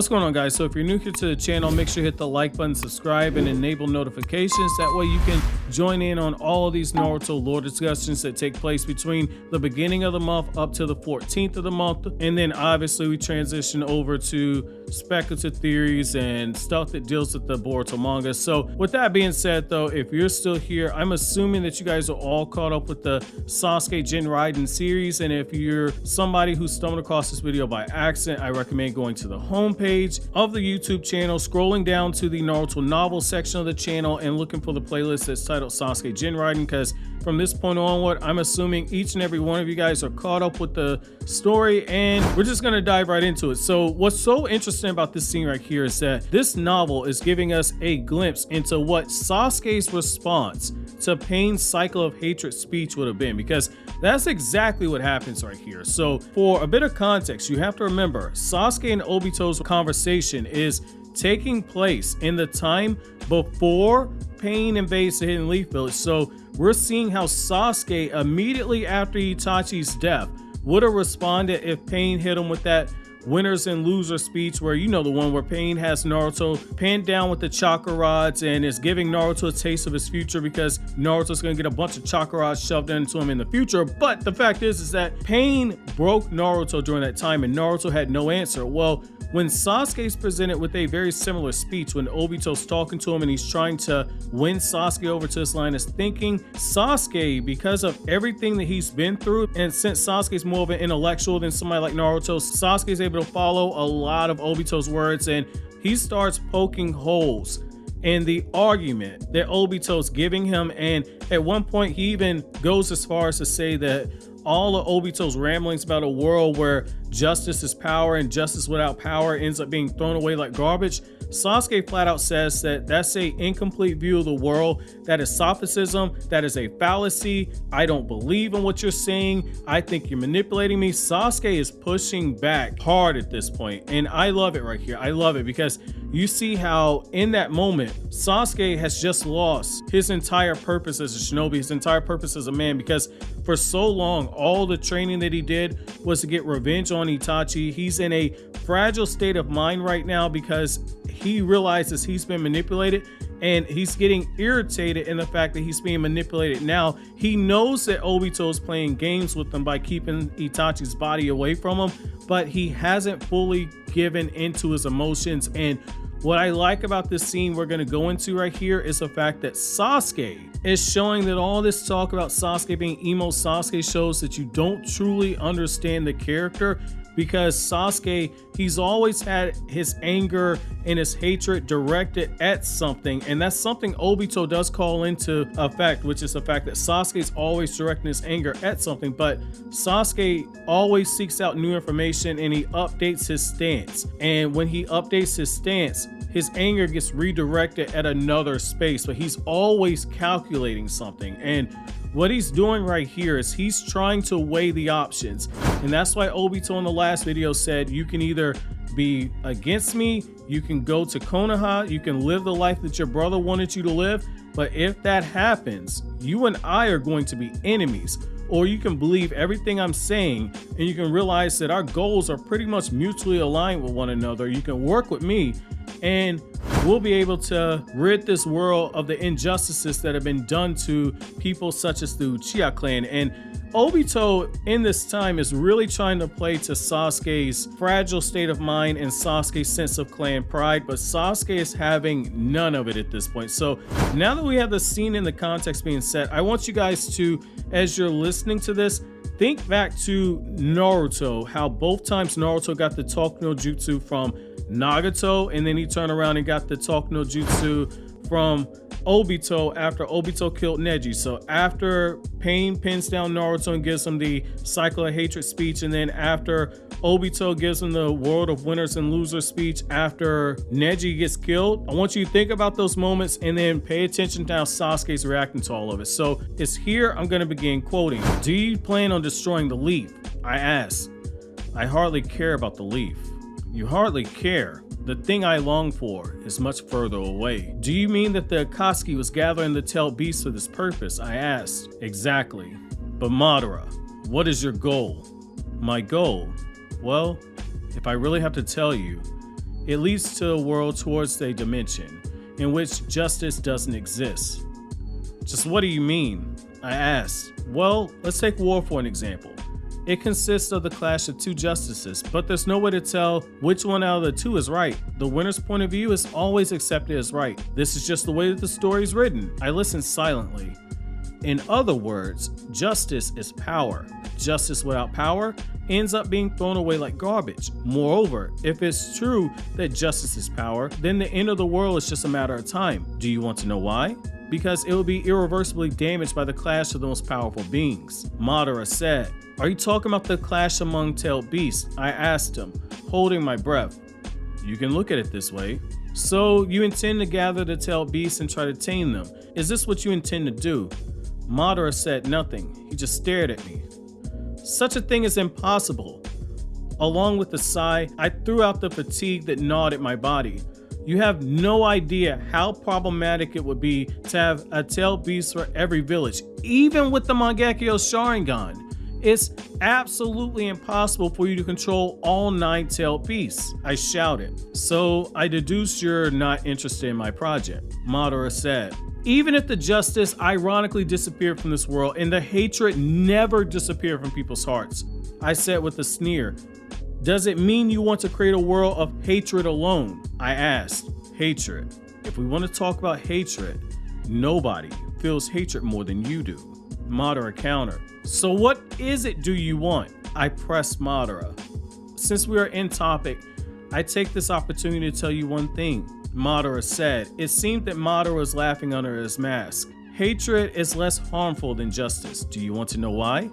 What's going on, guys? So if you're new here to the channel, make sure you hit the like button, subscribe, and enable notifications. That way you can join in on all of these Naruto lore discussions that take place between the beginning of the month up to the 14th of the month. And then obviously we transition over to speculative theories and stuff that deals with the Boruto manga. So with that being said, though, if you're still here, I'm assuming that you guys are all caught up with the Sasuke Jinraiden series. And if you're somebody who stumbled across this video by accident, I recommend going to the homepage of the YouTube channel, scrolling down to the Naruto novel section of the channel and looking for the playlist that's titled Sasuke Jinraiden, because from this point onward, I'm assuming each and every one of you guys are caught up with the story, and we're just going to dive right into it. So what's so interesting about this scene right here is that this novel is giving us a glimpse into what Sasuke's response to Pain's cycle of hatred speech would have been, because that's exactly what happens right here. So for a bit of context, you have to remember Sasuke and Obito's conversation is taking place in the time before Pain invades the Hidden Leaf Village. So we're seeing how Sasuke immediately after Itachi's death would have responded if Pain hit him with that winners and losers speech, where, you know, the one where Pain has Naruto pinned down with the chakra rods and is giving Naruto a taste of his future, because Naruto's gonna get a bunch of chakra rods shoved into him in the future. But the fact is that Pain broke Naruto during that time and Naruto had no answer. Well, when Sasuke's presented with a very similar speech, when Obito's talking to him and he's trying to win Sasuke over to his line of thinking, Sasuke, because of everything that he's been through, and since Sasuke's more of an intellectual than somebody like Naruto, Sasuke's able to follow a lot of Obito's words, and he starts poking holes in the argument that Obito's giving him. And at one point he even goes as far as to say that all of Obito's ramblings about a world where justice is power and justice without power ends up being thrown away like garbage, Sasuke flat out says that that's a incomplete view of the world. That is sophism. That is a fallacy. I don't believe in what you're saying. I think you're manipulating me. Sasuke is pushing back hard at this point, and I love it right here. I love it because you see how in that moment Sasuke has just lost his entire purpose as a shinobi, his entire purpose as a man, because for so long all the training that he did was to get revenge on Itachi. He's in a fragile state of mind right now because he realizes he's been manipulated, and he's getting irritated in the fact that he's being manipulated now. He knows that Obito is playing games with him by keeping Itachi's body away from him, but he hasn't fully given into his emotions. And what I like about this scene we're going to go into right here is the fact that Sasuke is showing that all this talk about Sasuke being emo Sasuke shows that you don't truly understand the character, because Sasuke, he's always had his anger and his hatred directed at something, and that's something Obito does call into effect, which is the fact that Sasuke's always directing his anger at something. But Sasuke always seeks out new information and he updates his stance, and when he updates his stance, his anger gets redirected at another space, but he's always calculating something. And what he's doing right here is he's trying to weigh the options. And that's why Obito in the last video said, you can either be against me, you can go to Konoha, you can live the life that your brother wanted you to live, but if that happens, you and I are going to be enemies. Or you can believe everything I'm saying and you can realize that our goals are pretty much mutually aligned with one another. You can work with me and we'll be able to rid this world of the injustices that have been done to people such as the Uchiha clan. And Obito in this time is really trying to play to Sasuke's fragile state of mind and Sasuke's sense of clan pride, but Sasuke is having none of it at this point. So now that we have the scene in the context being set, I want you guys to, as you're listening to this, think back to Naruto, how both times Naruto got the talk no jutsu from Nagato, and then he turned around and got the talk no jutsu from Obito after Obito killed Neji. So after Pain pins down Naruto and gives him the cycle of hatred speech, and then after Obito gives him the world of winners and losers speech after Neji gets killed, I want you to think about those moments and then pay attention to how Sasuke's reacting to all of it. So it's here I'm going to begin quoting. Do you plan on destroying the leaf? I asked. I hardly care about the leaf. You hardly care. The thing I long for is much further away. Do you mean that the Akatsuki was gathering the tailed beasts for this purpose? I asked. Exactly. But Madara, what is your goal? My goal? Well, if I really have to tell you, It leads to a world towards a dimension in which justice doesn't exist. Just what do you mean? I asked. Well, let's take war for an example. It consists of the clash of two justices, but there's no way to tell which one out of the two is right. The winner's point of view is always accepted as right. This is just the way that the story is written. I listened silently. In other words, justice is power. Justice without power ends up being thrown away like garbage. Moreover, if it's true that justice is power, then the end of the world is just a matter of time. Do you want to know why? Because it will be irreversibly damaged by the clash of the most powerful beings. Madara said, "Are you talking about the clash among tailed beasts?" I asked him, holding my breath. "You can look at it this way. So you intend to gather the tailed beasts and try to tame them. Is this what you intend to do?" Madara said nothing. He just stared at me. "Such a thing is impossible." Along with a sigh, I threw out the fatigue that gnawed at my body. You have no idea how problematic it would be to have a tailed beast for every village, even with the Mangekyo Sharingan. It's absolutely impossible for you to control all 9 tailed beasts, I shouted. "So I deduce you're not interested in my project," Madara said. "Even if the justice ironically disappeared from this world and the hatred never disappeared from people's hearts," I said with a sneer, "does it mean you want to create a world of hatred alone?" I asked. "Hatred. If we want to talk about hatred, nobody feels hatred more than you do," Madara countered. "So what is it do you want?" I pressed Madara. "Since we are in topic, I take this opportunity to tell you one thing," Madara said. It seemed that Madara was laughing under his mask. "Hatred is less harmful than justice. Do you want to know why?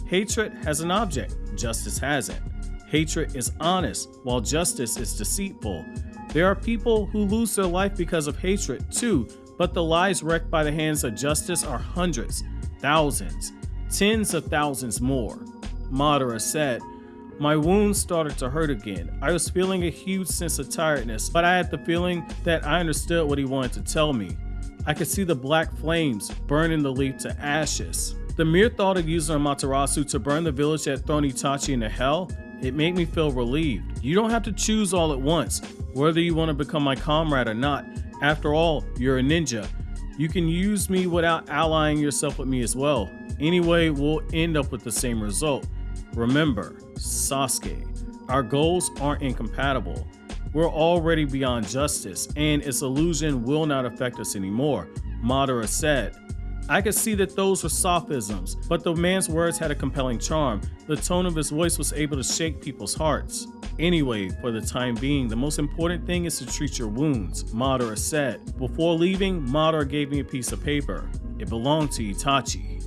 Hatred has an object, justice hasn't. Hatred is honest, while justice is deceitful. There are people who lose their life because of hatred too, but the lives wrecked by the hands of justice are hundreds, thousands, tens of thousands more," Madara said. My wounds started to hurt again. I was feeling a huge sense of tiredness, but I had the feeling that I understood what he wanted to tell me. I could see the black flames burning the leaf to ashes. The mere thought of using Amaterasu to burn the village that had thrown Itachi into hell, it made me feel relieved. You don't have to choose all at once, whether you want to become my comrade or not. After all, you're a ninja. You can use me without allying yourself with me as well. Anyway, we'll end up with the same result. Remember, Sasuke, our goals aren't incompatible. We're already beyond justice, and its illusion will not affect us anymore," Madara said. I could see that those were sophisms, but the man's words had a compelling charm. The tone of his voice was able to shake people's hearts. "Anyway, for the time being, the most important thing is to treat your wounds," Madara said. Before leaving, Madara gave me a piece of paper. It belonged to Itachi.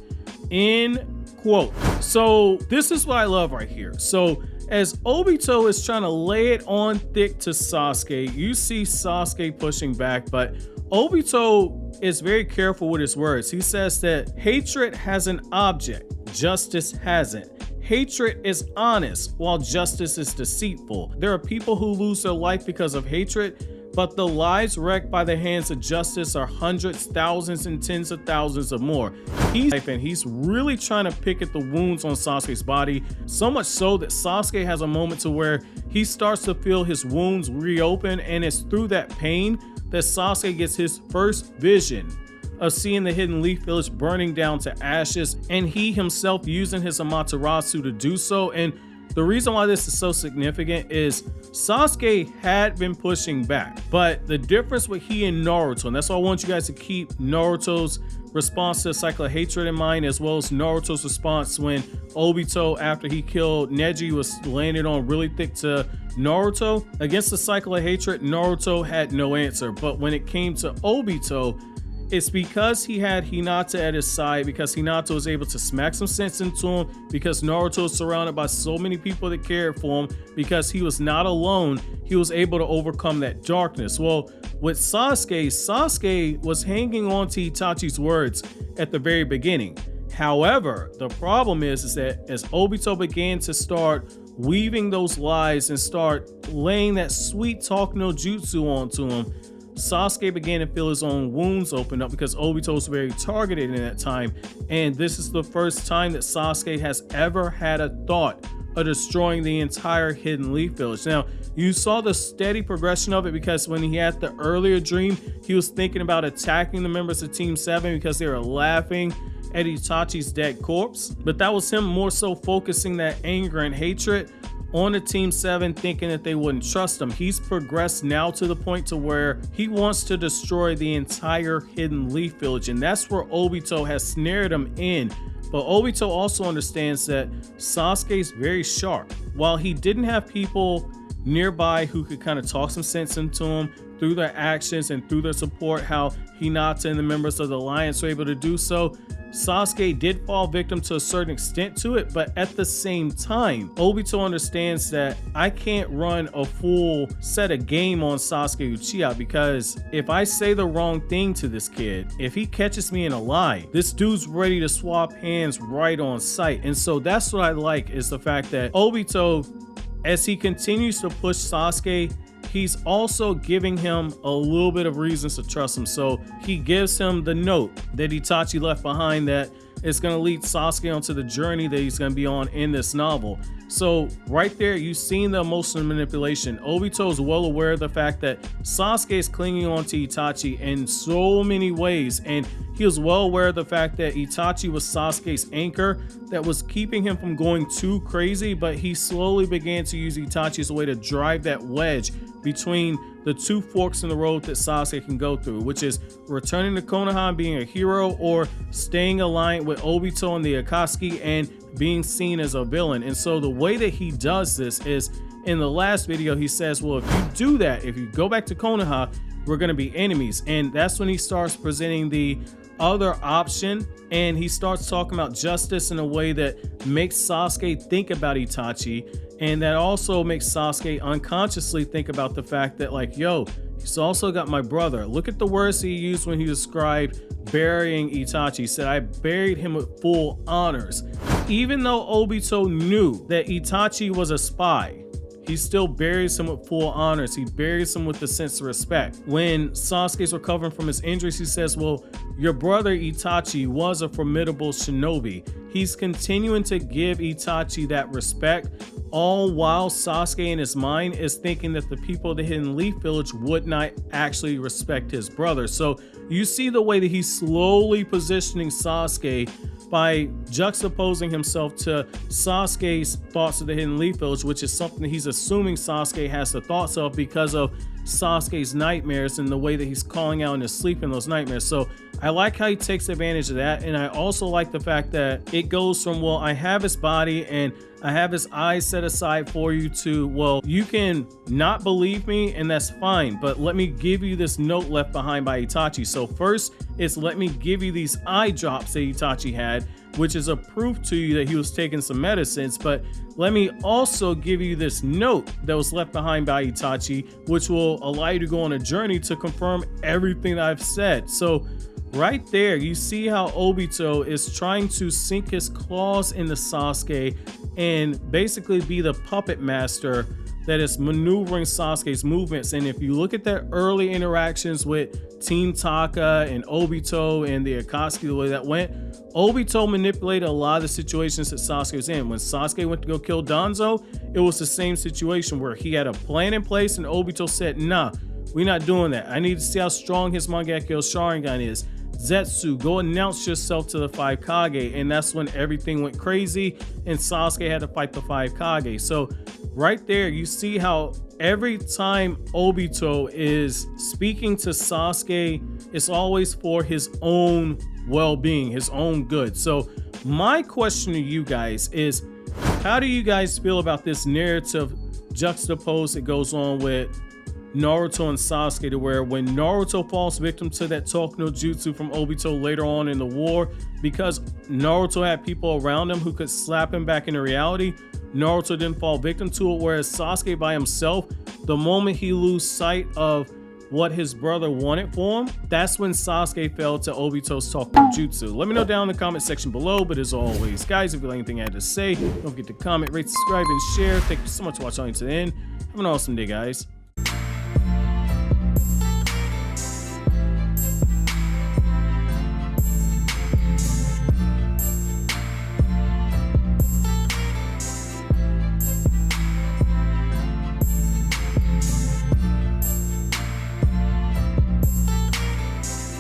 End quote. So this is what I love right here. So as Obito is trying to lay it on thick to Sasuke, you see Sasuke pushing back, but Obito is very careful with his words. He says that hatred has an object, justice hasn't. Hatred is honest, while justice is deceitful. There are people who lose their life because of hatred, but the lives wrecked by the hands of justice are hundreds, thousands, and tens of thousands of more. He's really trying to pick at the wounds on Sasuke's body, so much so that Sasuke has a moment to where he starts to feel his wounds reopen, and it's through that pain that Sasuke gets his first vision of seeing the Hidden Leaf Village burning down to ashes, and he himself using his Amaterasu to do so. And the reason why this is so significant is Sasuke had been pushing back, but the difference with he and Naruto, and that's why I want you guys to keep Naruto's response to the cycle of hatred in mind, as well as Naruto's response when Obito, after he killed Neji, was landed on really thick to Naruto. Against the cycle of hatred, Naruto had no answer, but when it came to Obito, it's because he had Hinata at his side, because Hinata was able to smack some sense into him, because Naruto was surrounded by so many people that cared for him, because he was not alone, he was able to overcome that darkness. Well, with Sasuke, Sasuke was hanging on to Itachi's words at the very beginning. However, the problem is that as Obito began to start weaving those lies and start laying that sweet talk no jutsu onto him, Sasuke began to feel his own wounds open up, because Obito was very targeted in that time. And this is the first time that Sasuke has ever had a thought of destroying the entire Hidden Leaf Village. Now, you saw the steady progression of it, because when he had the earlier dream, he was thinking about attacking the members of Team 7 because they were laughing at Itachi's dead corpse. But that was him more so focusing that anger and hatred on the Team 7, thinking that they wouldn't trust him. He's progressed now to the point to where he wants to destroy the entire Hidden Leaf Village, and that's where Obito has snared him in. But Obito also understands that Sasuke is very sharp. While he didn't have people nearby who could kind of talk some sense into him through their actions and through their support, how Hinata and the members of the Alliance were able to do so, Sasuke did fall victim to a certain extent to it. But at the same time, Obito understands that I can't run a full set of game on Sasuke Uchiha, because if I say the wrong thing to this kid, if he catches me in a lie, this dude's ready to swap hands right on sight. And so that's what I like, is the fact that Obito, as he continues to push Sasuke, he's also giving him a little bit of reasons to trust him. So he gives him the note that Itachi left behind that is going to lead Sasuke onto the journey that he's going to be on in this novel. So right there, you've seen the emotional manipulation. Obito is well aware of the fact that Sasuke is clinging on to Itachi in so many ways, and he was well aware of the fact that Itachi was Sasuke's anchor that was keeping him from going too crazy, but he slowly began to use Itachi as a way to drive that wedge between the two forks in the road that Sasuke can go through, which is returning to Konoha and being a hero, or staying aligned with Obito and the Akatsuki and being seen as a villain. And so the way that he does this is, in the last video, he says, well, if you do that, if you go back to Konoha, we're going to be enemies. And that's when he starts presenting the other option, and he starts talking about justice in a way that makes Sasuke think about Itachi, and that also makes Sasuke unconsciously think about the fact that, like, yo, he's also got my brother. Look at the words he used when he described burying Itachi. He said, I buried him with full honors. Even though Obito knew that Itachi was a spy, he still buries him with full honors. He buries him with a sense of respect. When Sasuke's recovering from his injuries, he says, well, your brother Itachi was a formidable shinobi. He's continuing to give Itachi that respect, all while Sasuke in his mind is thinking that the people of the Hidden Leaf Village would not actually respect his brother. So you see the way that he's slowly positioning Sasuke by juxtaposing himself to Sasuke's thoughts of the Hidden Leaf Village, which is something that he's assuming Sasuke has the thoughts of because of Sasuke's nightmares and the way that he's calling out in his sleep in those nightmares. So I like how he takes advantage of that, and I also like the fact that it goes from, well, I have his body and I have his eyes set aside for you, to, well, you can not believe me and that's fine, but let me give you this note left behind by Itachi. So first, it's let me give you these eye drops that Itachi had, which is a proof to you that he was taking some medicines, but let me also give you this note that was left behind by Itachi, which will allow you to go on a journey to confirm everything that I've said. So right there, you see how Obito is trying to sink his claws into Sasuke and basically be the puppet master that is maneuvering Sasuke's movements. And if you look at their early interactions with Team Taka and Obito and the Akatsuki, the way that went, Obito manipulated a lot of the situations that Sasuke was in. When Sasuke went to go kill Danzo, it was the same situation where he had a plan in place and Obito said, nah, we're not doing that. I need to see how strong his Mangekyo Sharingan is. Zetsu, go announce yourself to the 5 Kage. And that's when everything went crazy and Sasuke had to fight the 5 Kage. So right there, you see how every time Obito is speaking to Sasuke, it's always for his own well-being, his own good. So my question to you guys is, how do you guys feel about this narrative juxtapose that goes on with Naruto and Sasuke, to where when Naruto falls victim to that talk no jutsu from Obito later on in the war, because Naruto had people around him who could slap him back into reality, Naruto didn't fall victim to it, whereas Sasuke by himself, the moment he lose sight of what his brother wanted for him, that's when Sasuke fell to Obito's talk no jutsu. Let me know down in the comment section below, but as always, guys, if you like anything I had to say, don't forget to comment, rate, subscribe, and share. Thank you so much for watching to the end. Have an awesome day, guys.